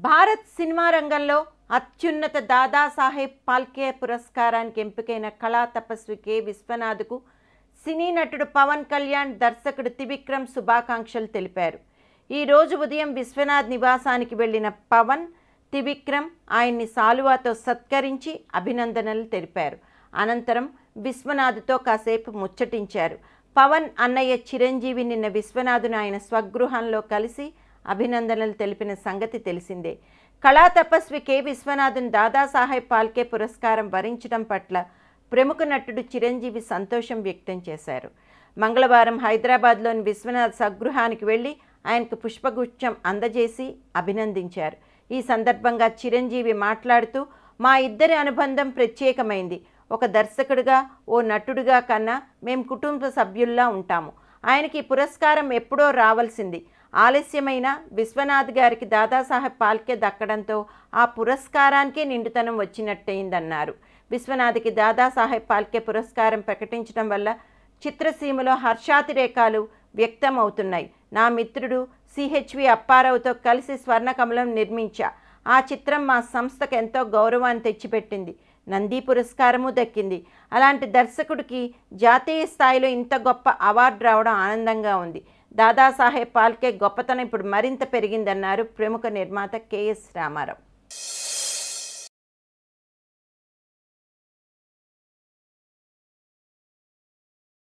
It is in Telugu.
భారత్ సినిమా రంగంలో అత్యున్నత దాదాసాహెబ్ ఫాల్కే పురస్కారానికి ఎంపికైన కళా తపస్వి కె విశ్వనాథ్కు సినీ నటుడు పవన్ కళ్యాణ్, దర్శకుడు త్రివిక్రమ్ శుభాకాంక్షలు తెలిపారు. ఈ రోజు ఉదయం విశ్వనాథ్ నివాసానికి వెళ్లిన పవన్, త్రివిక్రమ్ ఆయన్ని సాలువాతో సత్కరించి అభినందనలు తెలిపారు. అనంతరం విశ్వనాథ్తో కాసేపు ముచ్చటించారు. పవన్ అన్నయ్య చిరంజీవి నిన్న విశ్వనాథ్ను ఆయన స్వగృహంలో కలిసి అభినందనలు తెలిపిన సంగతి తెలిసిందే. కళా తపస్వి కె విశ్వనాథ్ను దాదాసాహెబ్ ఫాల్కే పురస్కారం వరించడం పట్ల ప్రముఖ నటుడు చిరంజీవి సంతోషం వ్యక్తం చేశారు. మంగళవారం హైదరాబాద్లోని విశ్వనాథ్ స్వగృహానికి వెళ్లి ఆయనకు పుష్పగుచ్చం అందజేసి అభినందించారు. ఈ సందర్భంగా చిరంజీవి మాట్లాడుతూ, మా ఇద్దరి అనుబంధం ప్రత్యేకమైంది. ఒక దర్శకుడిగా, ఓ నటుడిగా కన్నా మేము కుటుంబ సభ్యుల్లా ఉంటాము. ఆయనకి పురస్కారం ఎప్పుడో రావాల్సింది, ఆలస్యమైన విశ్వనాథ్ గారికి దాదాసాహెబ్ ఫాల్కే దక్కడంతో ఆ పురస్కారానికే నిండుతనం వచ్చినట్టయిందన్నారు. విశ్వనాథ్కి దాదాసాహెబ్ ఫాల్కే పురస్కారం ప్రకటించడం వల్ల చిత్రసీమలో హర్షాతిరేకాలు వ్యక్తం అవుతున్నాయి. నా మిత్రుడు సిహెచ్వి అప్పారావుతో కలిసి స్వర్ణకమలం నిర్మించా. ఆ చిత్రం మా సంస్థకు ఎంతో గౌరవాన్ని తెచ్చిపెట్టింది. నంది పురస్కారము దక్కింది. అలాంటి దర్శకుడికి జాతీయ స్థాయిలో ఇంత గొప్ప అవార్డు రావడం ఆనందంగా ఉంది. దాదాసాహెబ్ ఫాల్కే గొప్పతనం ఇప్పుడు మరింత పెరిగిందన్నారు ప్రముఖ నిర్మాత కెఎస్ రామారావు.